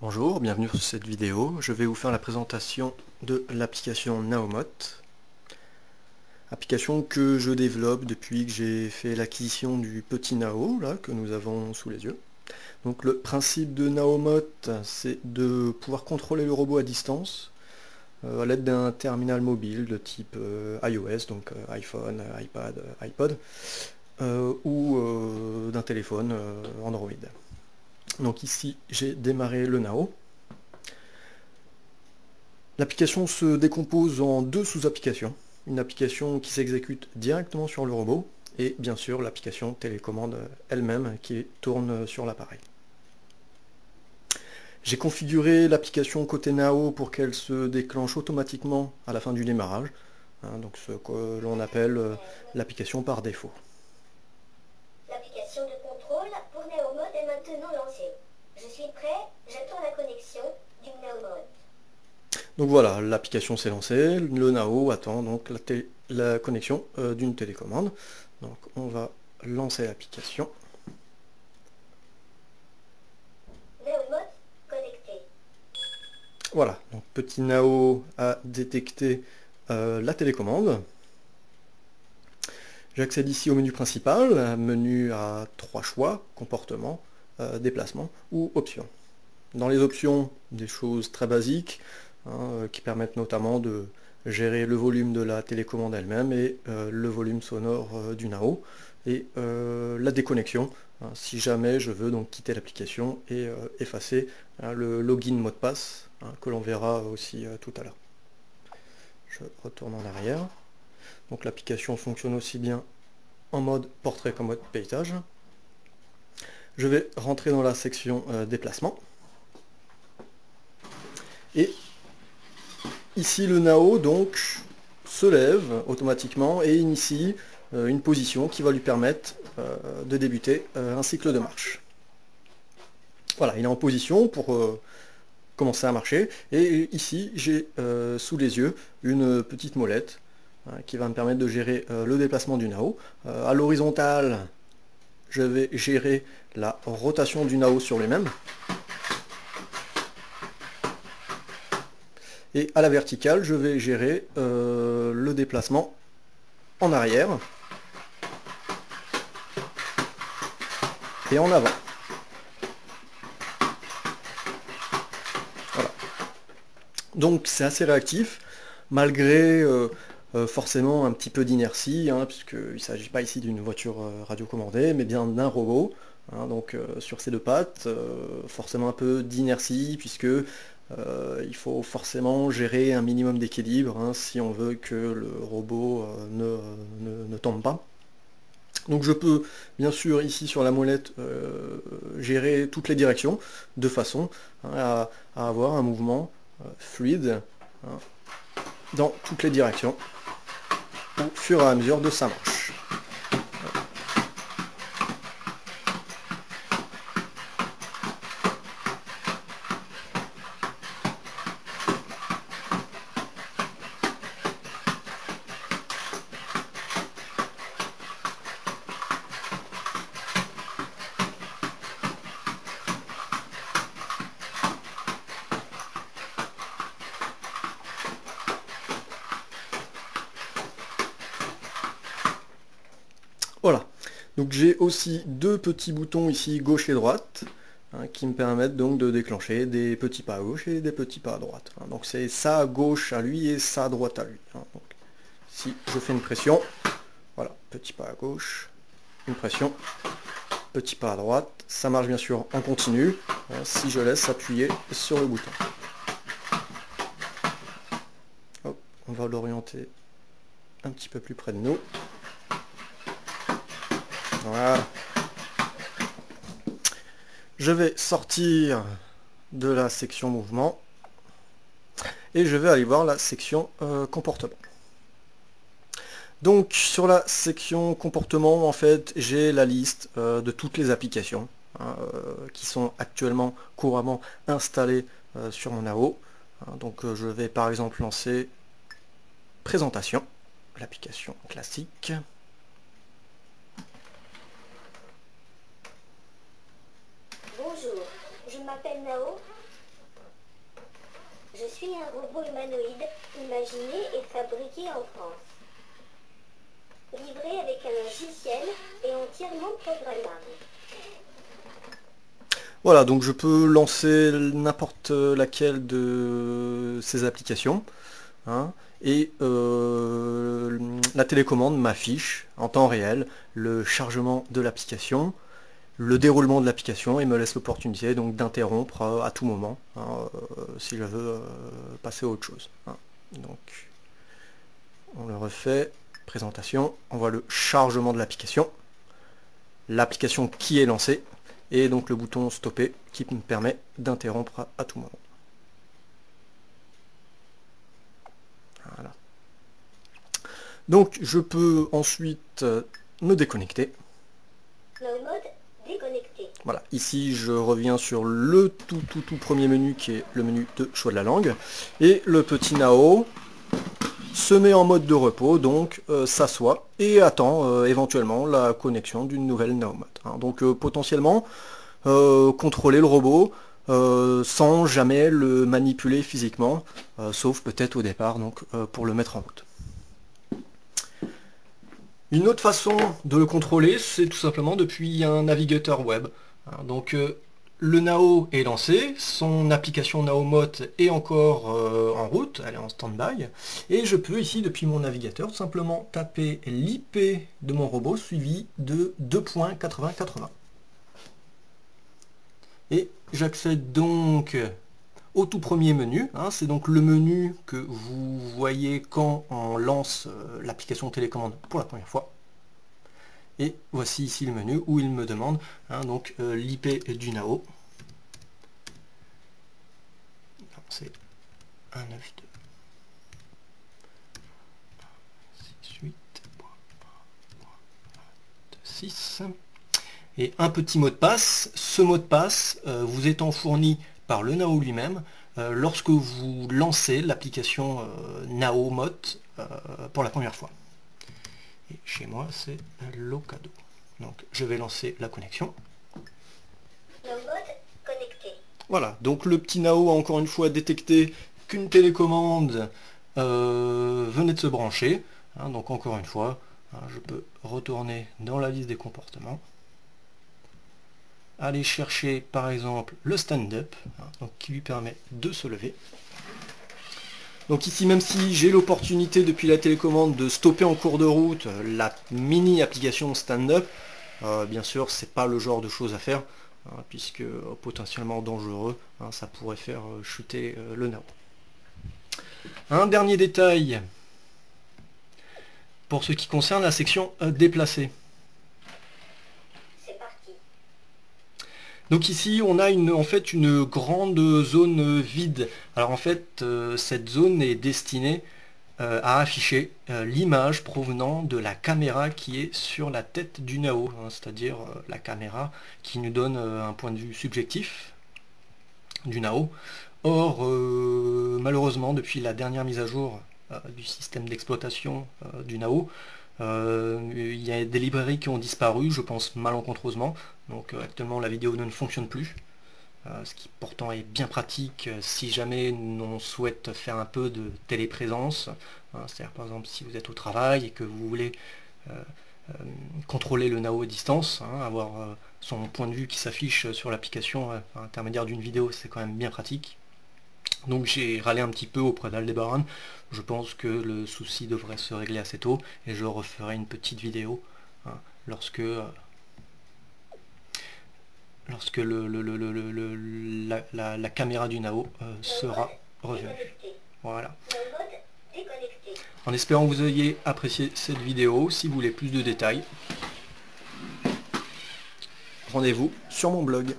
Bonjour, bienvenue sur cette vidéo. Je vais vous faire la présentation de l'application Naomot. Application que je développe depuis que j'ai fait l'acquisition du petit Nao, là, que nous avons sous les yeux. Donc le principe de Naomot, c'est de pouvoir contrôler le robot à distance à l'aide d'un terminal mobile de type iOS, donc iPhone, iPad, iPod, ou d'un téléphone Android. Donc ici, j'ai démarré le Nao. L'application se décompose en deux sous-applications. Une application qui s'exécute directement sur le robot et bien sûr l'application télécommande elle-même qui tourne sur l'appareil. J'ai configuré l'application côté Nao pour qu'elle se déclenche automatiquement à la fin du démarrage, donc ce que l'on appelle l'application par défaut. L'application de contrôle pour Naomot est maintenant lancée. Je suis prêt, j'attends la connexion du Naomot. Donc voilà, l'application s'est lancée, le Nao attend donc la connexion d'une télécommande. Donc on va lancer l'application. Naomot connecté. Voilà, donc petit Nao a détecté la télécommande. J'accède ici au menu principal, un menu à trois choix, comportement, déplacement ou options. Dans les options, des choses très basiques, qui permettent notamment de gérer le volume de la télécommande elle-même et le volume sonore du Nao, et la déconnexion, si jamais je veux donc quitter l'application et effacer le login mot de passe, que l'on verra aussi tout à l'heure. Je retourne en arrière. Donc l'application fonctionne aussi bien en mode portrait qu'en mode paysage. Je vais rentrer dans la section déplacement. Et ici le Nao donc se lève automatiquement et initie une position qui va lui permettre de débuter un cycle de marche. Voilà, il est en position pour commencer à marcher, et ici j'ai sous les yeux une petite molette qui va me permettre de gérer le déplacement du Nao. À l'horizontale, je vais gérer la rotation du Nao sur lui-même. Et à la verticale, je vais gérer le déplacement en arrière et en avant. Voilà. Donc c'est assez réactif, malgré forcément un petit peu d'inertie, puisqu'il ne s'agit pas ici d'une voiture radiocommandée, mais bien d'un robot. Donc sur ses deux pattes, forcément un peu d'inertie, puisque il faut forcément gérer un minimum d'équilibre si on veut que le robot ne tombe pas. Donc je peux bien sûr ici sur la molette gérer toutes les directions de façon à avoir un mouvement fluide dans toutes les directions au fur et à mesure de sa marche. Voilà, donc j'ai aussi deux petits boutons ici gauche et droite qui me permettent donc de déclencher des petits pas à gauche et des petits pas à droite. Donc c'est ça à gauche à lui et ça à droite à lui. Donc, si je fais une pression, voilà, petit pas à gauche, une pression, petit pas à droite, ça marche bien sûr en continu si je laisse appuyer sur le bouton. Hop, on va l'orienter un petit peu plus près de nous. Voilà. Je vais sortir de la section mouvement et je vais aller voir la section comportement. Donc sur la section comportement, en fait, j'ai la liste de toutes les applications qui sont actuellement couramment installées sur mon Nao. Donc je vais par exemple lancer présentation, l'application classique. Bonjour, je m'appelle Nao Je suis un robot humanoïde imaginé et fabriqué en France. Livré avec un logiciel et entièrement programmable. Voilà, donc je peux lancer n'importe laquelle de ces applications, hein, et la télécommande m'affiche en temps réel le chargement de l'application, le déroulement de l'application, et me laisse l'opportunité donc d'interrompre à tout moment, hein, si je veux passer à autre chose, hein. Donc on le refait, présentation, on voit le chargement de l'application qui est lancée, et donc le bouton stopper qui me permet d'interrompre à tout moment. Voilà. Donc je peux ensuite me déconnecter. Mode déconnecté. Voilà, ici je reviens sur le tout premier menu qui est le menu de choix de la langue, et le petit Nao se met en mode de repos, donc s'assoit et attend éventuellement la connexion d'une nouvelle Naomode, hein. Donc potentiellement contrôler le robot sans jamais le manipuler physiquement, sauf peut-être au départ, donc pour le mettre en route. Une autre façon de le contrôler, c'est tout simplement depuis un navigateur web, hein. Donc le Nao est lancé, son application Naomode est encore en route, elle est en stand-by, et je peux ici, depuis mon navigateur, tout simplement taper l'IP de mon robot suivi de 2.8080. Et j'accède donc au tout premier menu, hein, c'est donc le menu que vous voyez quand on lance l'application télécommande pour la première fois. Et voici ici le menu où il me demande, hein, donc l'IP du Nao. C'est 192.168.6. Et un petit mot de passe. Ce mot de passe vous étant fourni par le Nao lui-même lorsque vous lancez l'application Naomode pour la première fois. Et chez moi, c'est Locado. Donc je vais lancer la connexion. Naomode connecté. Voilà, donc le petit Nao a encore une fois détecté qu'une télécommande venait de se brancher, hein. Donc encore une fois, hein, je peux retourner dans la liste des comportements, aller chercher par exemple le stand-up, hein, donc qui lui permet de se lever. Donc ici, même si j'ai l'opportunité depuis la télécommande de stopper en cours de route la mini application stand-up, bien sûr c'est pas le genre de choses à faire, hein, puisque potentiellement dangereux, hein, ça pourrait faire chuter le Nao. Un dernier détail pour ce qui concerne la section déplacer. C'est parti. Donc ici on a en fait une grande zone vide. Alors en fait cette zone est destinée à afficher l'image provenant de la caméra qui est sur la tête du Nao, hein, c'est-à-dire la caméra qui nous donne un point de vue subjectif du Nao. Or malheureusement depuis la dernière mise à jour du système d'exploitation du Nao, il y a des librairies qui ont disparu, je pense malencontreusement. Donc actuellement la vidéo ne fonctionne plus, ce qui pourtant est bien pratique si jamais on souhaite faire un peu de téléprésence, hein, c'est-à-dire par exemple si vous êtes au travail et que vous voulez contrôler le Nao à distance, hein, avoir son point de vue qui s'affiche sur l'application par l'intermédiaire d'une vidéo, c'est quand même bien pratique. Donc j'ai râlé un petit peu auprès d'Aldebaran. Je pense que le souci devrait se régler assez tôt et je referai une petite vidéo, hein, lorsque la caméra du Nao sera revenue. Voilà. En espérant que vous ayez apprécié cette vidéo. Si vous voulez plus de détails, rendez-vous sur mon blog.